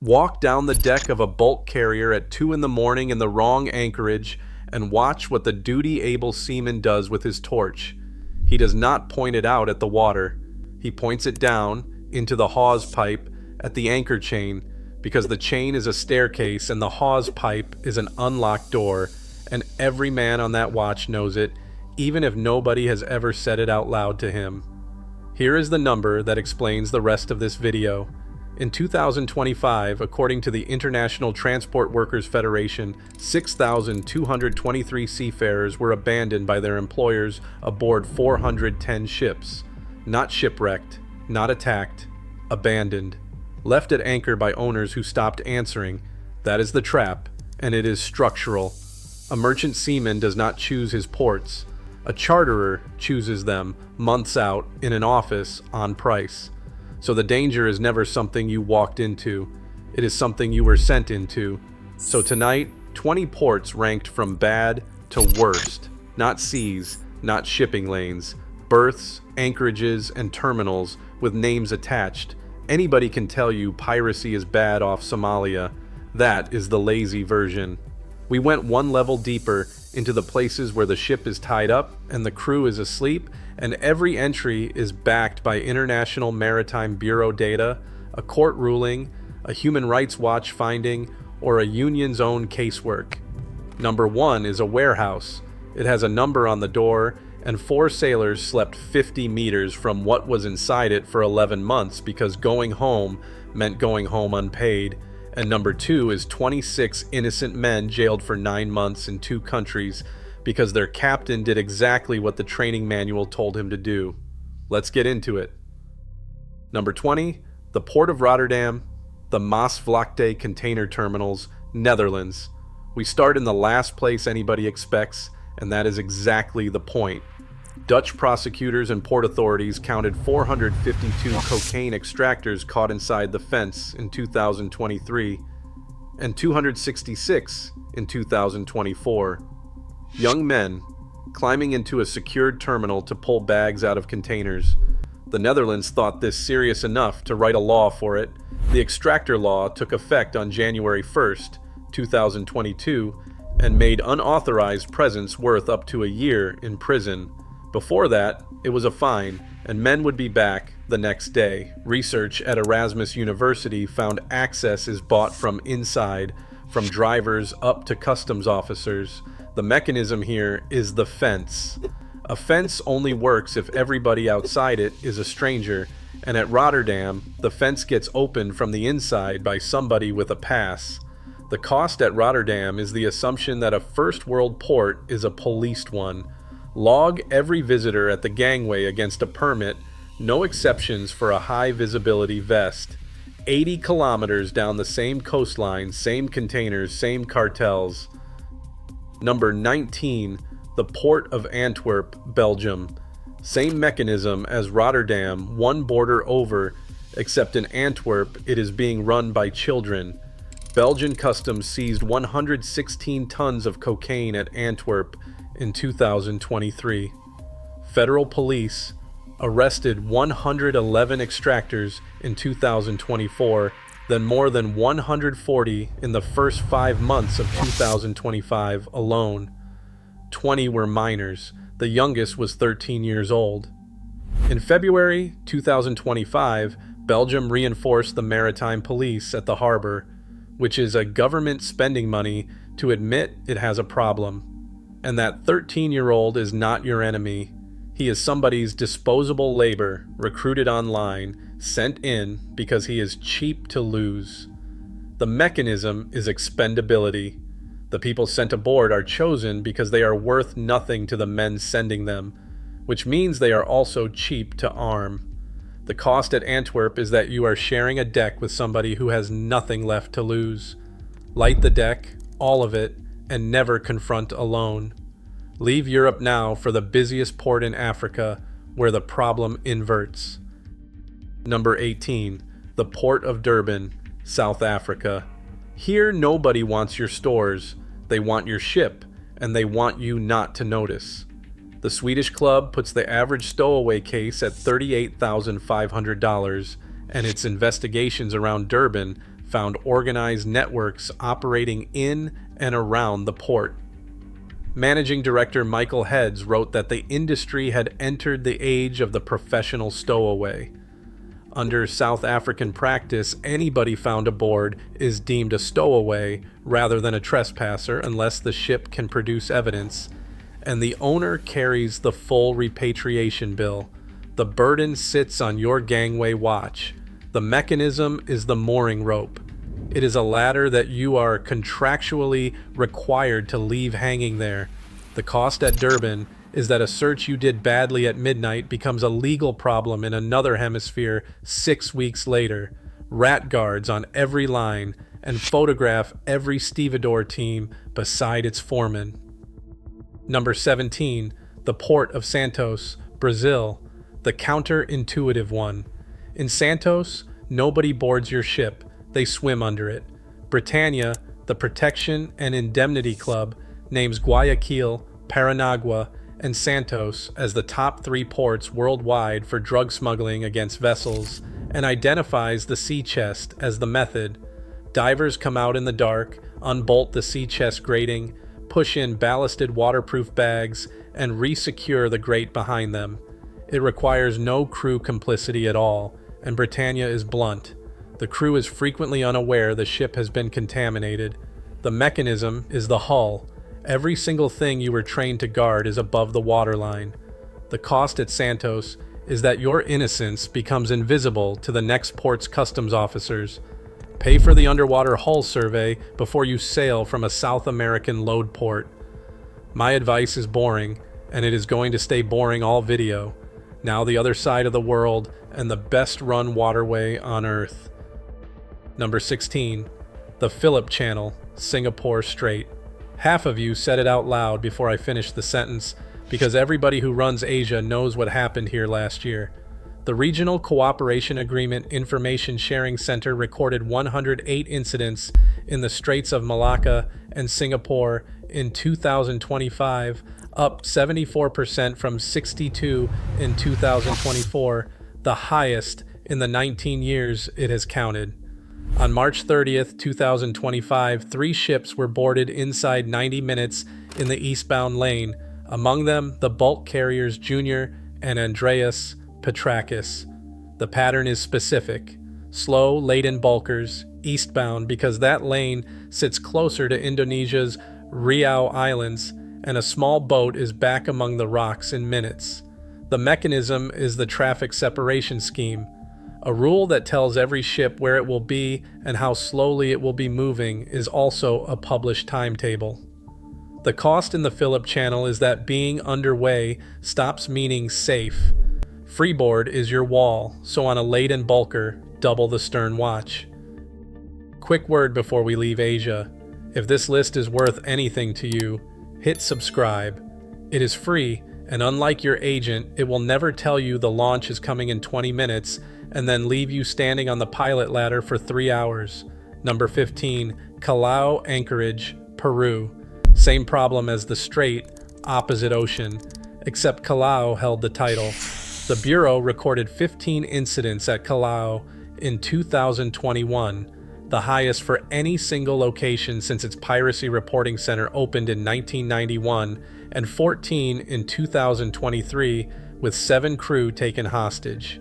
Walk down the deck of a bulk carrier at 2 in the morning in the wrong anchorage and watch what the duty-able seaman does with his torch. He does not point it out at the water. He points it down into the hawse pipe at the anchor chain, because the chain is a staircase and the hawse pipe is an unlocked door, and every man on that watch knows it, even if nobody has ever said it out loud to him. Here is the number that explains the rest of this video. In 2025, according to the International Transport Workers Federation, 6,223 seafarers were abandoned by their employers aboard 410 ships. Not shipwrecked, not attacked, abandoned. Left at anchor by owners who stopped answering. That is the trap, and it is structural. A merchant seaman does not choose his ports. A charterer chooses them, months out, in an office, on price. So the danger is never something you walked into. It is something you were sent into. So tonight, 20 ports ranked from bad to worst. Not seas, not shipping lanes. Berths, anchorages, and terminals with names attached. Anybody can tell you piracy is bad off Somalia. That is the lazy version. We went one level deeper into the places where the ship is tied up and the crew is asleep, and every entry is backed by International Maritime Bureau data, a court ruling, a Human Rights Watch finding, or a union's own casework. Number 1 is a warehouse. It has a number on the door, and 4 sailors slept 50 meters from what was inside it for 11 months because going home meant going home unpaid. And number 2 is 26 innocent men jailed for 9 months in 2 countries because their captain did exactly what the training manual told him to do. Let's get into it. Number 20, the Port of Rotterdam, the Maasvlakte Container Terminals, Netherlands. We start in the last place anybody expects, and that is exactly the point. Dutch prosecutors and port authorities counted 452 cocaine extractors caught inside the fence in 2023, and 266 in 2024. Young men climbing into a secured terminal to pull bags out of containers. The Netherlands thought this serious enough to write a law for it. The extractor law took effect on January 1st, 2022, and made unauthorized presence worth up to a year in prison. Before that, it was a fine, and men would be back the next day. Research at Erasmus University found access is bought from inside, from drivers up to customs officers. The mechanism here is the fence. A fence only works if everybody outside it is a stranger, and at Rotterdam, the fence gets opened from the inside by somebody with a pass. The cost at Rotterdam is the assumption that a first world port is a policed one. Log every visitor at the gangway against a permit, no exceptions for a high visibility vest. 80 kilometers down the same coastline, same containers, same cartels. Number 19, the Port of Antwerp, Belgium. Same mechanism as Rotterdam, one border over, except in Antwerp it is being run by children. Belgian customs seized 116 tons of cocaine at Antwerp in 2023. Federal police arrested 111 extractors in 2024, then more than 140 in the first 5 months of 2025 alone. 20 were minors. The youngest was 13 years old. In February 2025, Belgium reinforced the maritime police at the harbor, which is a government spending money to admit it has a problem. And that 13-year-old is not your enemy. He is somebody's disposable labor, recruited online, sent in because he is cheap to lose. The mechanism is expendability. The people sent aboard are chosen because they are worth nothing to the men sending them, which means they are also cheap to arm. The cost at Antwerp is that you are sharing a deck with somebody who has nothing left to lose. Light the deck, all of it, and never confront alone. Leave Europe now for the busiest port in Africa, where the problem inverts. Number 18, the Port of Durban, South Africa. Here nobody wants your stores, they want your ship, and they want you not to notice. The Swedish club puts the average stowaway case at $38,500, and its investigations around Durban found organized networks operating in and around the port. Managing Director Michael Heads wrote that the industry had entered the age of the professional stowaway. Under South African practice, anybody found aboard is deemed a stowaway rather than a trespasser unless the ship can produce evidence, and the owner carries the full repatriation bill. The burden sits on your gangway watch. The mechanism is the mooring rope. It is a ladder that you are contractually required to leave hanging there. The cost at Durban is that a search you did badly at midnight becomes a legal problem in another hemisphere 6 weeks later. Rat guards on every line and photograph every stevedore team beside its foreman. Number 17, the Port of Santos, Brazil, the counterintuitive one. In Santos, nobody boards your ship, they swim under it. Britannia, the Protection and Indemnity Club, names Guayaquil, Paranagua, and Santos as the top 3 ports worldwide for drug smuggling against vessels and identifies the sea chest as the method. Divers come out in the dark, unbolt the sea chest grating, push in ballasted waterproof bags, and re-secure the grate behind them. It requires no crew complicity at all, and Britannia is blunt. The crew is frequently unaware the ship has been contaminated. The mechanism is the hull. Every single thing you were trained to guard is above the waterline. The cost at Santos is that your innocence becomes invisible to the next port's customs officers. Pay for the underwater hull survey before you sail from a South American load port. My advice is boring, and it is going to stay boring all video. Now the other side of the world and the best run waterway on Earth. Number 16. The Phillip Channel, Singapore Strait. Half of you said it out loud before I finished the sentence, because everybody who runs Asia knows what happened here last year. The Regional Cooperation Agreement Information Sharing Center recorded 108 incidents in the Straits of Malacca and Singapore in 2025, up 74% from 62 in 2024, the highest in the 19 years it has counted. On March 30th, 2025, 3 ships were boarded inside 90 minutes in the eastbound lane, among them the bulk carriers Junior and Andreas Petrakis. The pattern is specific. Slow, laden bulkers, eastbound because that lane sits closer to Indonesia's Riau Islands, and a small boat is back among the rocks in minutes. The mechanism is the traffic separation scheme, a rule that tells every ship where it will be and how slowly it will be moving is also a published timetable. The cost in the Phillip Channel is that being underway stops meaning safe. Freeboard is your wall, so on a laden bulker, double the stern watch. Quick word before we leave Asia. If this list is worth anything to you, hit subscribe. It is free, and unlike your agent, it will never tell you the launch is coming in 20 minutes and then leave you standing on the pilot ladder for 3 hours. Number 15, Callao Anchorage, Peru. Same problem as the Strait, opposite ocean, except Callao held the title. The Bureau recorded 15 incidents at Callao in 2021, the highest for any single location since its Piracy Reporting Center opened in 1991, and 14 in 2023, with 7 crew taken hostage.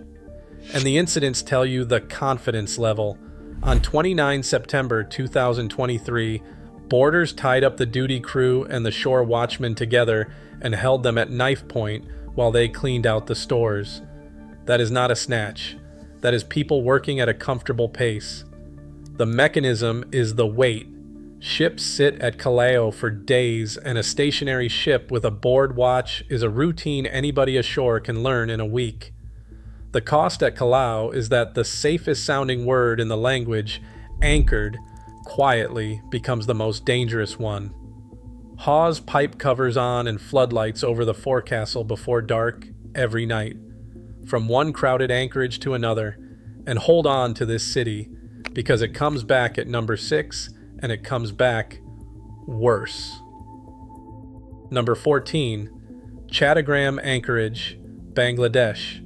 And the incidents tell you the confidence level. On 29 September 2023, boarders tied up the duty crew and the shore watchmen together and held them at knife point while they cleaned out the stores. That is not a snatch. That is people working at a comfortable pace. The mechanism is the wait. Ships sit at Callao for days, and a stationary ship with a board watch is a routine anybody ashore can learn in a week. The cost at Callao is that the safest sounding word in the language, anchored, quietly becomes the most dangerous one. Hawes pipe covers on and floodlights over the forecastle before dark every night, from one crowded anchorage to another, and hold on to this city, because it comes back at number 6, and it comes back worse. Number 14, Chattagram Anchorage, Bangladesh.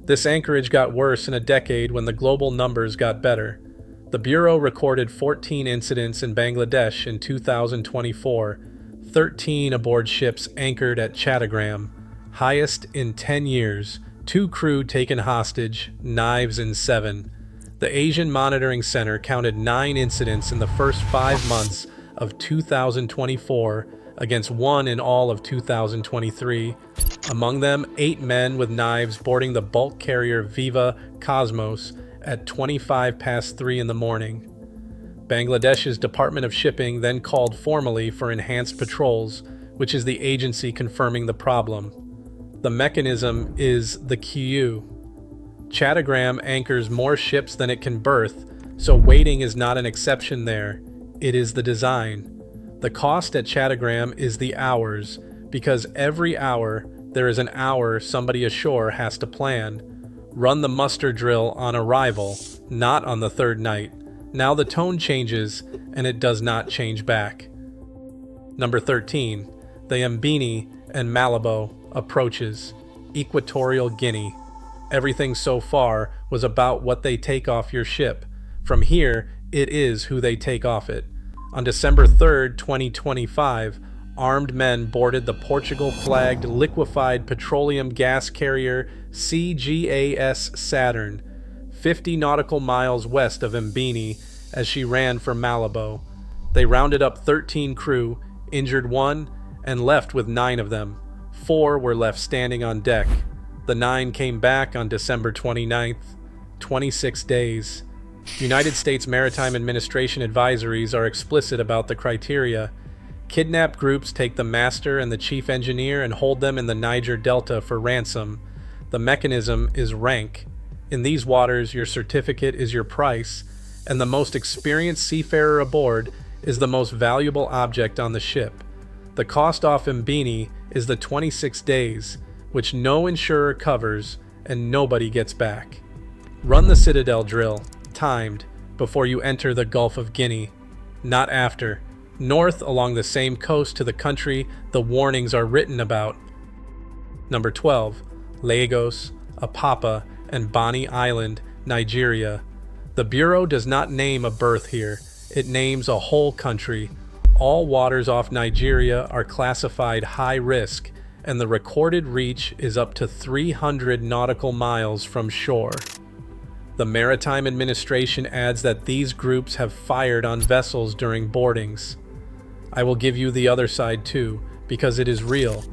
This anchorage got worse in a decade when the global numbers got better. The Bureau recorded 14 incidents in Bangladesh in 2024, 13 aboard ships anchored at Chattogram, highest in 10 years, 2 crew taken hostage, knives in 7. The Asian Monitoring Center counted 9 incidents in the first 5 months of 2024 against 1 in all of 2023. Among them, 8 men with knives boarding the bulk carrier Viva Cosmos at 25 past 3 in the morning. Bangladesh's Department of Shipping then called formally for enhanced patrols, which is the agency confirming the problem. The mechanism is the queue. Chattogram anchors more ships than it can berth, so waiting is not an exception there. It is the design. The cost at Chattogram is the hours, because every hour there is an hour somebody ashore has to plan. Run the muster drill on arrival, not on the 3rd night. Now the tone changes, and it does not change back. Number 13. The Mbini and Malabo approaches. Equatorial Guinea. Everything so far was about what they take off your ship. From here, it is who they take off it. On December 3rd, 2025, armed men boarded the Portugal-flagged liquefied petroleum gas carrier CGAS Saturn, 50 nautical miles west of Mbini, as she ran for Malabo. They rounded up 13 crew, injured 1, and left with 9 of them. 4 were left standing on deck. The 9 came back on December 29th, 26 days. United States Maritime Administration advisories are explicit about the criteria. Kidnapped groups take the master and the chief engineer and hold them in the Niger Delta for ransom. The mechanism is rank. In these waters, your certificate is your price, and the most experienced seafarer aboard is the most valuable object on the ship. The cost off Mbini is the 26 days, which no insurer covers and nobody gets back. Run the Citadel drill, timed, before you enter the Gulf of Guinea, not after. North along the same coast to the country the warnings are written about. Number 12. Lagos, Apapa, and Bonny Island, Nigeria. The Bureau does not name a berth here, it names a whole country. All waters off Nigeria are classified high risk, and the recorded reach is up to 300 nautical miles from shore. The Maritime Administration adds that these groups have fired on vessels during boardings. I will give you the other side too, because it is real.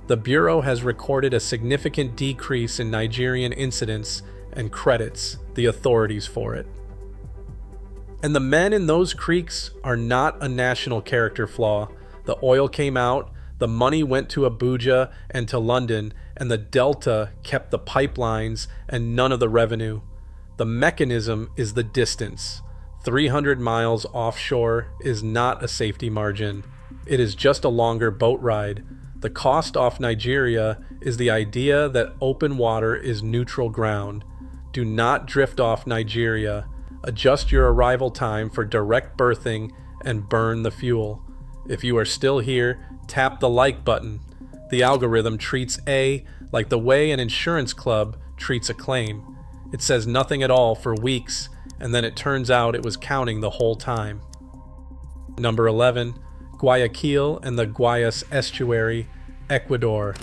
The Bureau has recorded a significant decrease in Nigerian incidents and credits the authorities for it. And the men in those creeks are not a national character flaw. The oil came out, the money went to Abuja and to London, and the Delta kept the pipelines and none of the revenue. The mechanism is the distance. 300 miles offshore is not a safety margin. It is just a longer boat ride. The cost off Nigeria is the idea that open water is neutral ground. Do not drift off Nigeria. Adjust your arrival time for direct berthing and burn the fuel. If you are still here, tap the like button. The algorithm treats A like the way an insurance club treats a claim. It says nothing at all for weeks, and then it turns out it was counting the whole time. Number 11. Guayaquil and the Guayas Estuary, Ecuador.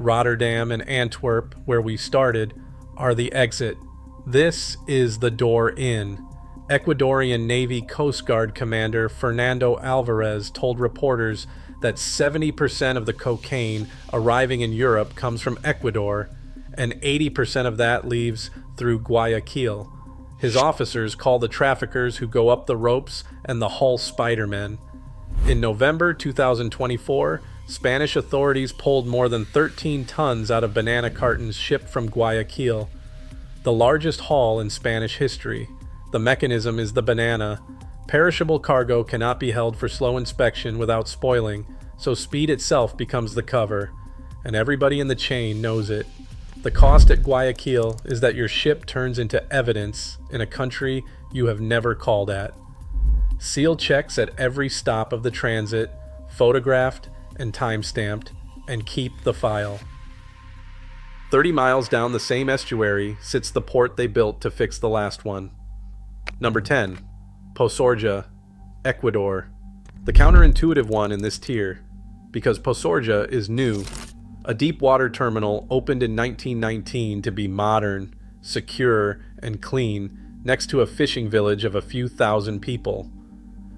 Rotterdam and Antwerp, where we started, are the exit. This is the door in. Ecuadorian Navy Coast Guard Commander Fernando Alvarez told reporters that 70% of the cocaine arriving in Europe comes from Ecuador, and 80% of that leaves through Guayaquil. His officers call the traffickers who go up the ropes and the hull Spider-Men. In November 2024, Spanish authorities pulled more than 13 tons out of banana cartons shipped from Guayaquil, the largest haul in Spanish history. The mechanism is the banana. Perishable cargo cannot be held for slow inspection without spoiling, so speed itself becomes the cover, and everybody in the chain knows it. The cost at Guayaquil is that your ship turns into evidence in a country you have never called at. Seal checks at every stop of the transit, photographed and time-stamped, and keep the file. 30 miles down the same estuary sits the port they built to fix the last one. Number 10. Posorja, Ecuador. The counterintuitive one in this tier, because Posorja is new. A deep water terminal opened in 1919 to be modern, secure, and clean, next to a fishing village of a few thousand people.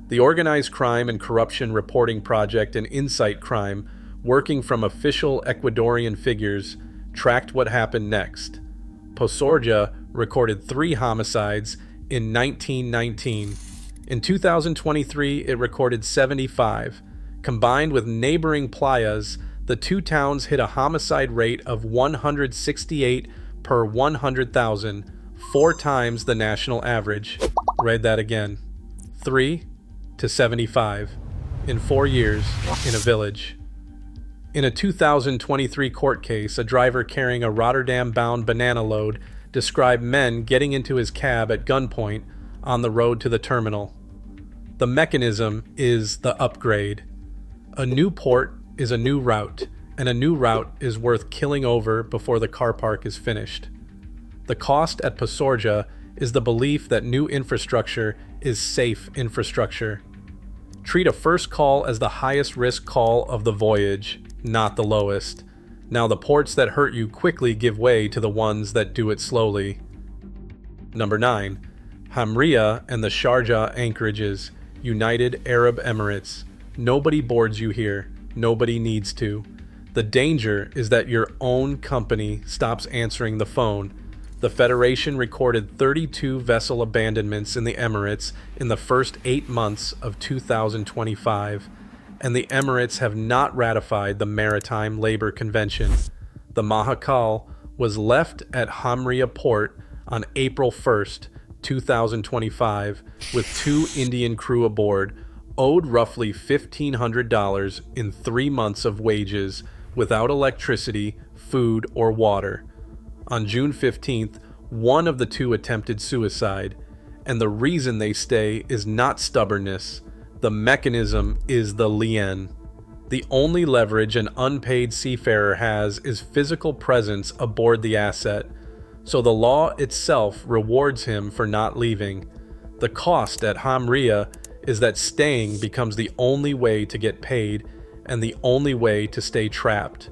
The Organized Crime and Corruption Reporting Project and Insight Crime, working from official Ecuadorian figures, tracked what happened next. Posorja recorded 3 homicides in 1919. In 2023, it recorded 75. Combined with neighboring playas, the two towns hit a homicide rate of 168 per 100,000, 4 times the national average. Read that again. 3 to 75 in 4 years in a village. In a 2023 court case, a driver carrying a Rotterdam-bound banana load described men getting into his cab at gunpoint on the road to the terminal. The mechanism is the upgrade. A new port is a new route, and a new route is worth killing over before the car park is finished. The cost at Posorja is the belief that new infrastructure is safe infrastructure. Treat a first call as the highest risk call of the voyage, not the lowest. Now the ports that hurt you quickly give way to the ones that do it slowly. Number 9. Hamria and the Sharjah anchorages, United Arab Emirates. Nobody boards you here. Nobody needs to. The danger is that your own company stops answering the phone. The Federation recorded 32 vessel abandonments in the Emirates in the first 8 months of 2025, and the Emirates have not ratified the Maritime Labor Convention. The Mahakal was left at Hamria Port on April 1st, 2025, with 2 Indian crew aboard, owed roughly $1,500 in 3 months of wages, without electricity, food, or water. On June 15th, one of the 2 attempted suicide, and the reason they stay is not stubbornness. The mechanism is the lien. The only leverage an unpaid seafarer has is physical presence aboard the asset, so the law itself rewards him for not leaving. The cost at Hamria is that staying becomes the only way to get paid and the only way to stay trapped.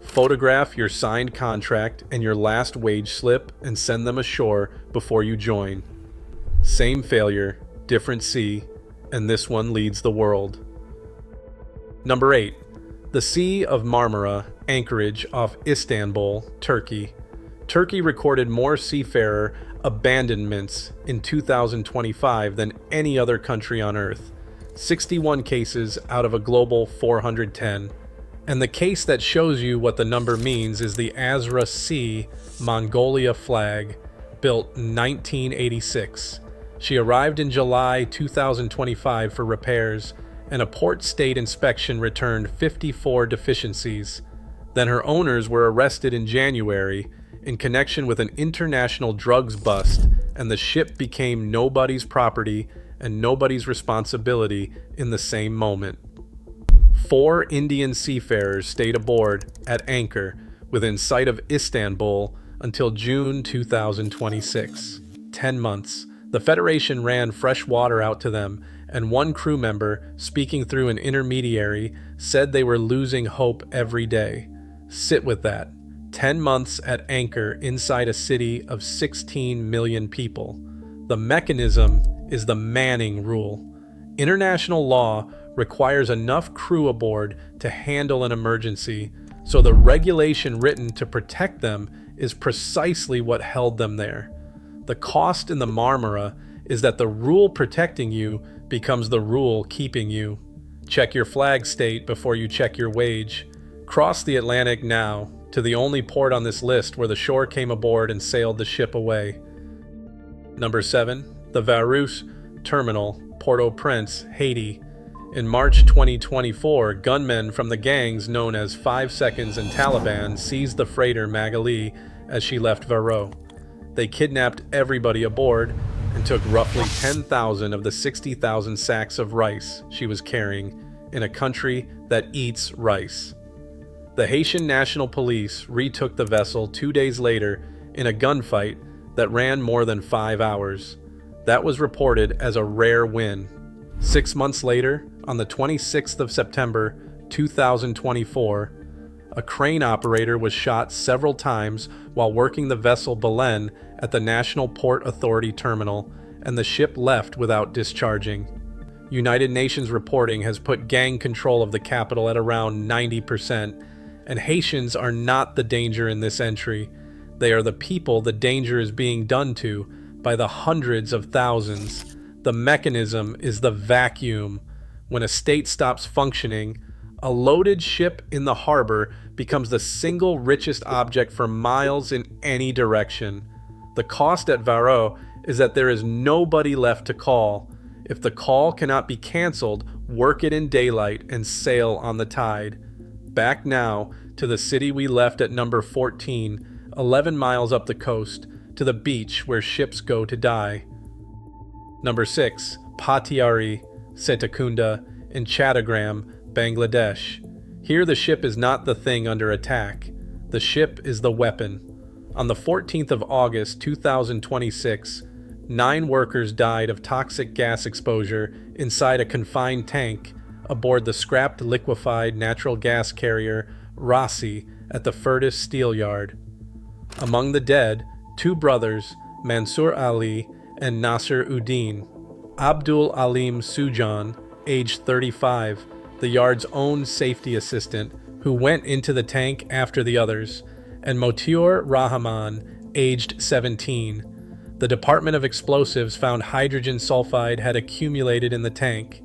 Photograph your signed contract and your last wage slip and send them ashore before you join. Same failure, different sea, and this one leads the world. Number 8. The Sea of Marmara, anchorage off Istanbul, Turkey. Turkey recorded more seafarer abandonments in 2025 than any other country on Earth. 61 cases out of a global 410. And the case that shows you what the number means is the Azra C Mongolia flag, built 1986. She arrived in July 2025 for repairs, and a port state inspection returned 54 deficiencies. Then her owners were arrested in January in connection with an international drugs bust, and the ship became nobody's property and nobody's responsibility in the same moment. 4 Indian seafarers stayed aboard at anchor within sight of Istanbul until June 2026. 10 months. The Federation ran fresh water out to them, and one crew member, speaking through an intermediary, said they were losing hope every day. Sit with that. 10 months at anchor inside a city of 16 million people. The mechanism is the Manning Rule. International law requires enough crew aboard to handle an emergency, so the regulation written to protect them is precisely what held them there. The cost in the Marmara is that the rule protecting you becomes the rule keeping you. Check your flag state before you check your wage. Cross the Atlantic now to the only port on this list where the shore came aboard and sailed the ship away. Number 7. The Varus Terminal, Port-au-Prince, Haiti. In March 2024, gunmen from the gangs known as 5 Seconds and Taliban seized the freighter Magali as she left Varus. They kidnapped everybody aboard and took roughly 10,000 of the 60,000 sacks of rice she was carrying in a country that eats rice. The Haitian National Police retook the vessel 2 days later in a gunfight that ran more than 5 hours. That was reported as a rare win. 6 months later, on the 26th of September 2024, a crane operator was shot several times while working the vessel Belen at the National Port Authority terminal, and the ship left without discharging. United Nations reporting has put gang control of the capital at around 90%, and Haitians are not the danger in this entry. They are the people the danger is being done to by the hundreds of thousands. The mechanism is the vacuum. When a state stops functioning, a loaded ship in the harbor becomes the single richest object for miles in any direction. The cost at Varro is that there is nobody left to call. If the call cannot be canceled, work it in daylight and sail on the tide. Back now to the city we left at number 14, 11 miles up the coast, to the beach where ships go to die. Number 6, Patiari, Setakunda, in Chattagram, Bangladesh. Here the ship is not the thing under attack. The ship is the weapon. On the 14th of August 2026, 9 workers died of toxic gas exposure inside a confined tank aboard the scrapped liquefied natural gas carrier Rasi at the Furtis Steel Yard. Among the dead, 2 brothers, Mansour Ali and Nasser Uddin. Abdul Alim Sujan, aged 35, the yard's own safety assistant, who went into the tank after the others, and Motiur Rahman, aged 17. The Department of Explosives found hydrogen sulfide had accumulated in the tank.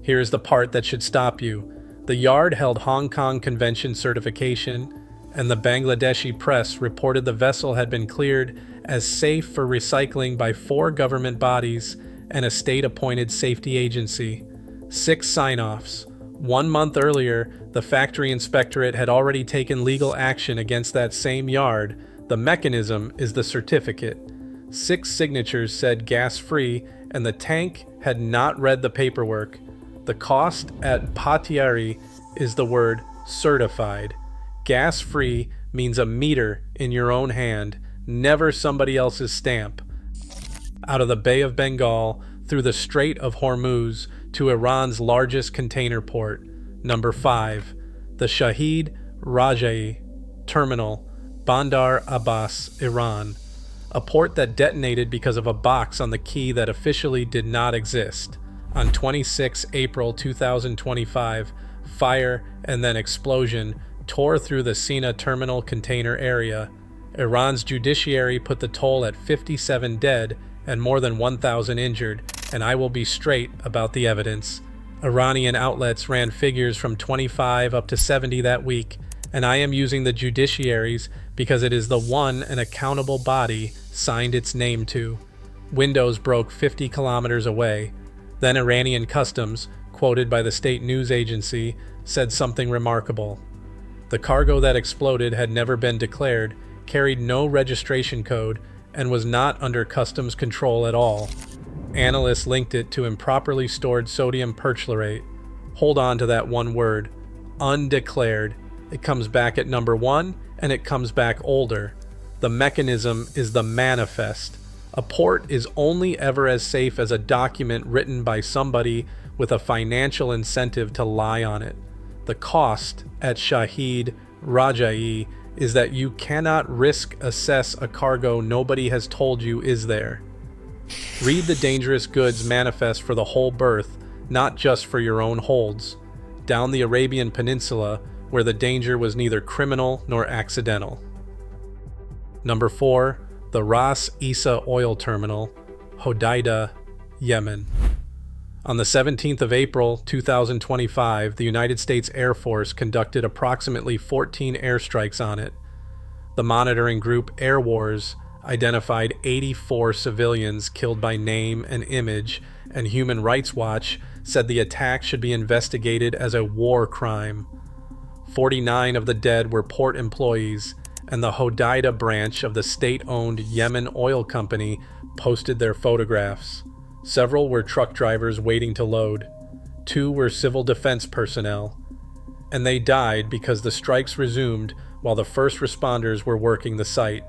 Here is the part that should stop you. The yard held Hong Kong Convention certification, and the Bangladeshi press reported the vessel had been cleared as safe for recycling by 4 government bodies and a state-appointed safety agency. 6 sign-offs. 1 month earlier, the factory inspectorate had already taken legal action against that same yard. The mechanism is the certificate. 6 signatures said gas-free, and the tank had not read the paperwork. The cost at Patiari is the word certified. Gas-free means a meter in your own hand, never somebody else's stamp. Out of the Bay of Bengal, through the Strait of Hormuz, to Iran's largest container port. Number 5, the Shahid Rajai Terminal, Bandar Abbas, Iran. A port that detonated because of a box on the quay that officially did not exist. On 26 April 2025, fire and then explosion tore through the Sina terminal container area. Iran's judiciary put the toll at 57 dead and more than 1,000 injured, and I will be straight about the evidence. Iranian outlets ran figures from 25 up to 70 that week, and I am using the judiciaries because it is the one an accountable body signed its name to. Windows broke 50 kilometers away. Then Iranian customs, quoted by the state news agency, said something remarkable. The cargo that exploded had never been declared, carried no registration code, and was not under customs control at all. Analysts linked it to improperly stored sodium perchlorate. Hold on to that one word. Undeclared. It comes back at number 1, and it comes back older. The mechanism is the manifest. A port is only ever as safe as a document written by somebody with a financial incentive to lie on it. The cost at Shahid Rajai is that you cannot risk assess a cargo nobody has told you is there. Read the dangerous goods manifest for the whole berth, not just for your own holds. Down the Arabian Peninsula, where the danger was neither criminal nor accidental. Number 4, the Ras Isa Oil Terminal, Hodeida, Yemen. On the 17th of April 2025, the United States Air Force conducted approximately 14 airstrikes on it. The monitoring group Air Wars identified 84 civilians killed by name and image, and Human Rights Watch said the attack should be investigated as a war crime. 49 of the dead were port employees, and the Hodeida branch of the state-owned Yemen Oil Company posted their photographs. Several were truck drivers waiting to load. 2 were civil defense personnel. And they died because the strikes resumed while the first responders were working the site.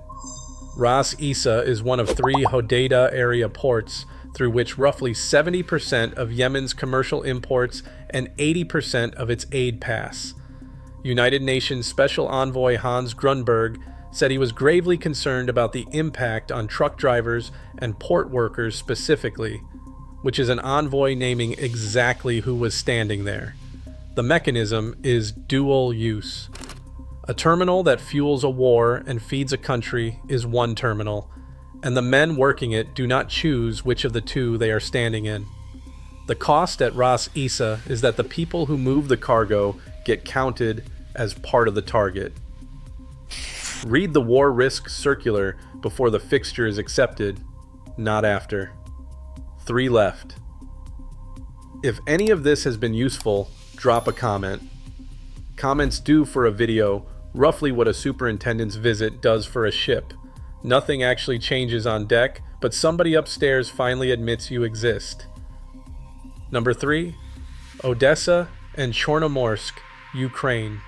Ras Isa is one of 3 Hodeidah area ports through which roughly 70% of Yemen's commercial imports and 80% of its aid pass. United Nations Special Envoy Hans Grunberg said he was gravely concerned about the impact on truck drivers and port workers specifically, which is an envoy naming exactly who was standing there. The mechanism is dual use. A terminal that fuels a war and feeds a country is one terminal, and the men working it do not choose which of the two they are standing in. The cost at Ras Isa is that the people who move the cargo get counted as part of the target. Read the war risk circular before the fixture is accepted, not after. 3 left. If any of this has been useful, drop a comment. Comments do for a video roughly what a superintendent's visit does for a ship. Nothing actually changes on deck, but somebody upstairs finally admits you exist. Number 3. Odessa and Chornomorsk, Ukraine.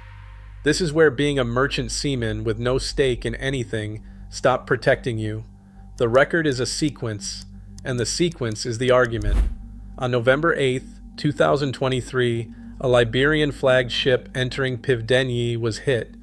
This is where being a merchant seaman with no stake in anything stopped protecting you. The record is a sequence, and the sequence is the argument. On November 8th, 2023, a Liberian-flagged ship entering Pivdeny was hit,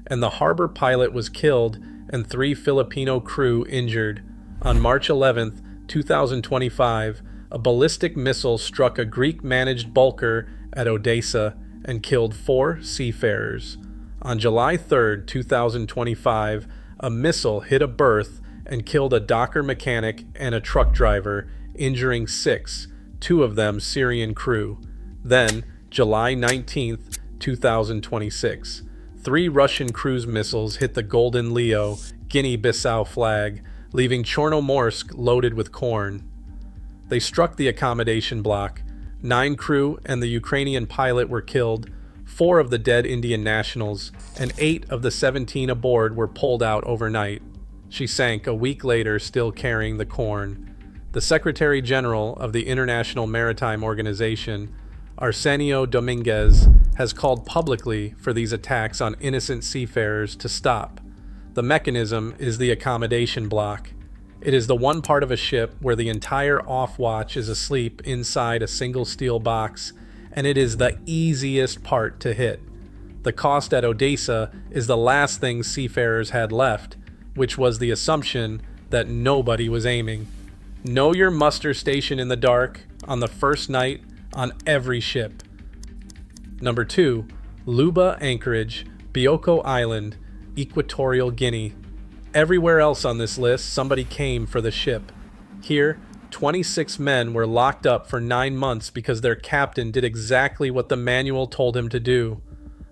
and the harbor pilot was killed and 3 Filipino crew injured. On March 11th, 2025, a ballistic missile struck a Greek-managed bulker at Odessa and killed 4 seafarers. On July 3rd, 2025, a missile hit a berth and killed a docker mechanic and a truck driver, injuring 6, 2 of them Syrian crew. Then, July 19th, 2026, 3 Russian cruise missiles hit the Golden Leo, Guinea-Bissau flag, leaving Chornomorsk loaded with corn. They struck the accommodation block. 9 crew and the Ukrainian pilot were killed. 4 of the dead Indian nationals and 8 of the 17 aboard were pulled out overnight. She sank a week later, still carrying the corn. The Secretary General of the International Maritime Organization, Arsenio Dominguez, has called publicly for these attacks on innocent seafarers to stop. The mechanism is the accommodation block. It is the one part of a ship where the entire off-watch is asleep inside a single steel box, and it is the easiest part to hit. The cost at Odessa is the last thing seafarers had left, which was the assumption that nobody was aiming. Know your muster station in the dark on the first night on every ship. Number 2, Luba Anchorage, Bioko Island, Equatorial Guinea. Everywhere else on this list, somebody came for the ship. Here, 26 men were locked up for 9 months because their captain did exactly what the manual told him to do.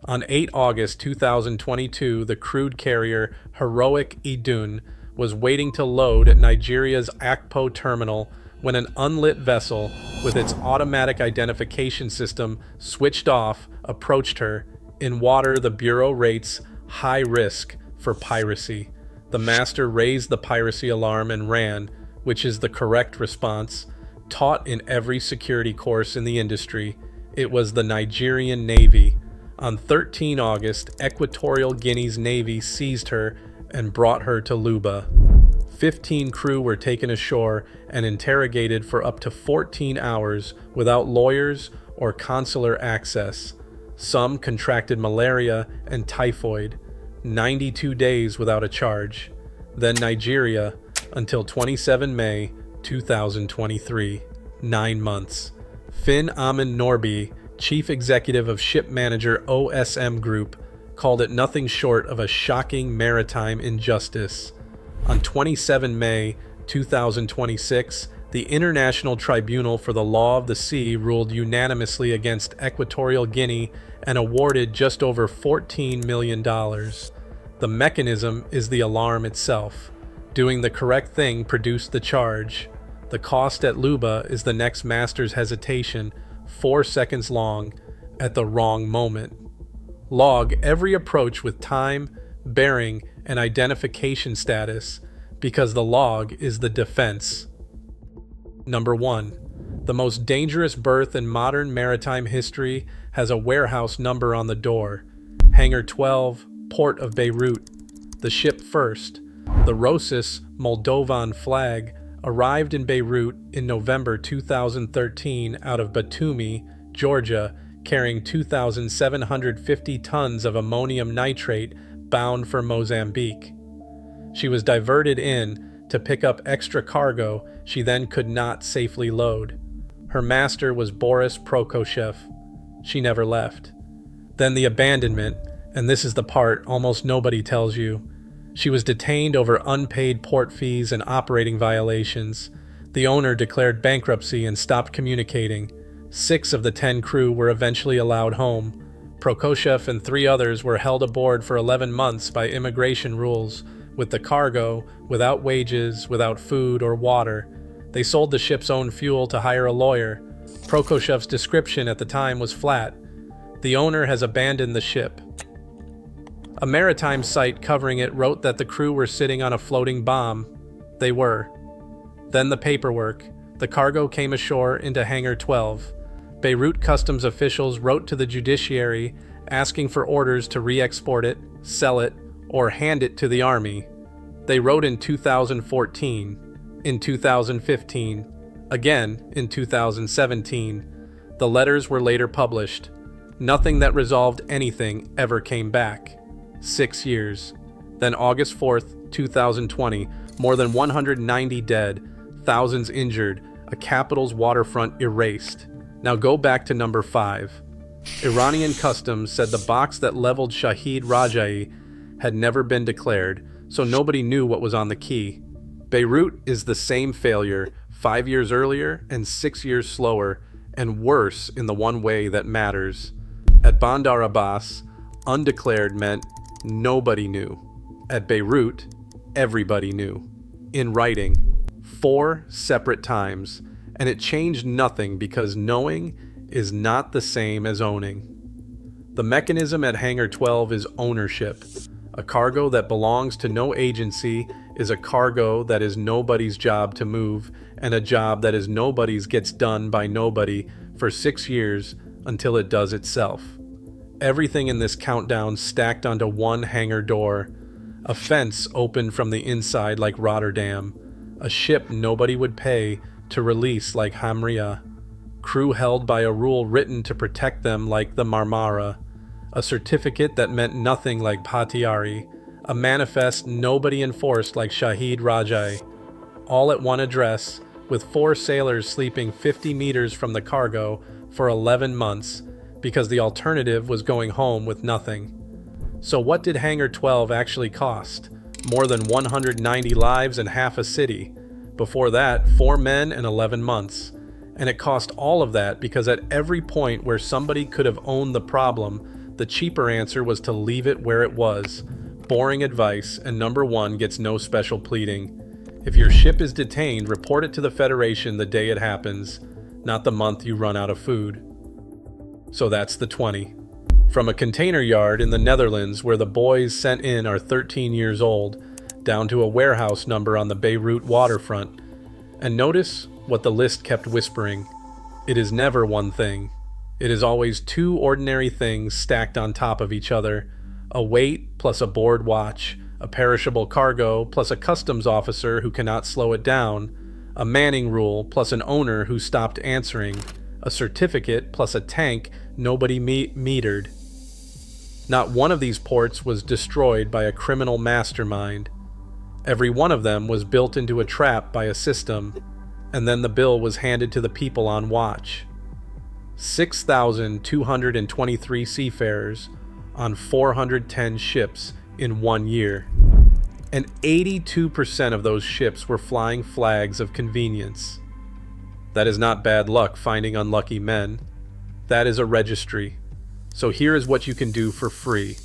On 8 August 2022, the crude carrier Heroic Idun was waiting to load at Nigeria's Akpo terminal when an unlit vessel, with its automatic identification system switched off, approached her. In water, the Bureau rates high risk for piracy. The master raised the piracy alarm and ran, which is the correct response. Taught in every security course in the industry, it was the Nigerian Navy. On 13 August, Equatorial Guinea's Navy seized her and brought her to Luba. 15 crew were taken ashore and interrogated for up to 14 hours without lawyers or consular access. Some contracted malaria and typhoid. 92 days without a charge. Then Nigeria, until 27 May 2023, 9 months. Finn Amin Norby, chief executive of ship manager OSM Group, called it nothing short of a shocking maritime injustice. On 27 May 2026, the International Tribunal for the Law of the Sea ruled unanimously against Equatorial Guinea and awarded just over $14 million. The mechanism is the alarm itself. Doing the correct thing produced the charge. The cost at Luba is the next master's hesitation, 4 seconds long, at the wrong moment. Log every approach with time, bearing, and identification status, because the log is the defense. Number 1. The most dangerous berth in modern maritime history has a warehouse number on the door. Hangar 12, Port of Beirut. The ship first. The Rosis Moldovan flag arrived in Beirut in November 2013 out of Batumi, Georgia, carrying 2,750 tons of ammonium nitrate bound for Mozambique. She was diverted in to pick up extra cargo she then could not safely load. Her master was Boris Prokoshev. She never left. Then the abandonment, and this is the part almost nobody tells you. She was detained over unpaid port fees and operating violations. The owner declared bankruptcy and stopped communicating. 6 of the 10 crew were eventually allowed home. Prokoshev and 3 others were held aboard for 11 months by immigration rules, with the cargo, without wages, without food or water. They sold the ship's own fuel to hire a lawyer. Prokoshev's description at the time was flat. The owner has abandoned the ship. A maritime site covering it wrote that the crew were sitting on a floating bomb. They were. Then the paperwork. The cargo came ashore into Hangar 12. Beirut customs officials wrote to the judiciary asking for orders to re-export it, sell it, or hand it to the army. They wrote in 2014, in 2015, again in 2017. The letters were later published. Nothing that resolved anything ever came back. 6 years. Then August 4th, 2020, more than 190 dead, thousands injured, a capital's waterfront erased. Now go back to number 5. Iranian customs said the box that leveled Shahid Rajai had never been declared, so nobody knew what was on the key. Beirut is the same failure 5 years earlier and 6 years slower, and worse in the one way that matters. At Bandar Abbas, undeclared meant nobody knew. At Beirut, everybody knew. In writing, 4 separate times, and it changed nothing because knowing is not the same as owning. The mechanism at Hangar 12 is ownership. A cargo that belongs to no agency is a cargo that is nobody's job to move, and a job that is nobody's gets done by nobody for 6 years until it does itself. Everything in this countdown stacked onto one hangar door. A fence opened from the inside like Rotterdam. A ship nobody would pay to release like Hamria. Crew held by a rule written to protect them like the Marmara. A certificate that meant nothing like Patiari. A manifest nobody enforced like Shahid Rajai. All at one address, with 4 sailors sleeping 50 meters from the cargo for 11 months, because the alternative was going home with nothing. So what did Hangar 12 actually cost? More than 190 lives and half a city. Before that, 4 men and 11 months. And it cost all of that because at every point where somebody could have owned the problem, the cheaper answer was to leave it where it was. Boring advice, and number 1 gets no special pleading. If your ship is detained, report it to the Federation the day it happens, not the month you run out of food. So that's the 20. From a container yard in the Netherlands where the boys sent in are 13 years old, down to a warehouse number on the Beirut waterfront. And notice what the list kept whispering. It is never one thing. It is always 2 ordinary things stacked on top of each other. A weight plus a board watch, a perishable cargo plus a customs officer who cannot slow it down, a manning rule plus an owner who stopped answering, a certificate plus a tank nobody metered. Not one of these ports was destroyed by a criminal mastermind. Every one of them was built into a trap by a system, and then the bill was handed to the people on watch. 6,223 seafarers on 410 ships in 1 year. And 82% of those ships were flying flags of convenience. That is not bad luck finding unlucky men. That is a registry. So here is what you can do for free.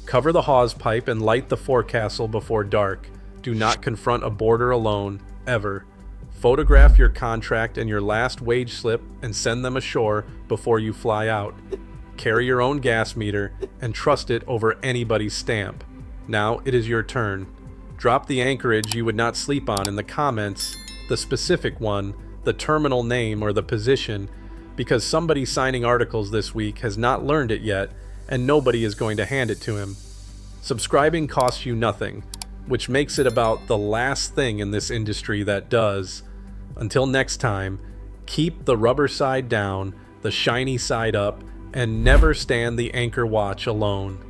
Cover the hawse pipe and light the forecastle before dark. Do not confront a boarder alone, ever. Photograph your contract and your last wage slip and send them ashore before you fly out. Carry your own gas meter and trust it over anybody's stamp. Now it is your turn. Drop the anchorage you would not sleep on in the comments, the specific one, the terminal name or the position, because somebody signing articles this week has not learned it yet and nobody is going to hand it to him. Subscribing costs you nothing. which makes it about the last thing in this industry that does. Until next time, keep the rubber side down, the shiny side up, and never stand the anchor watch alone.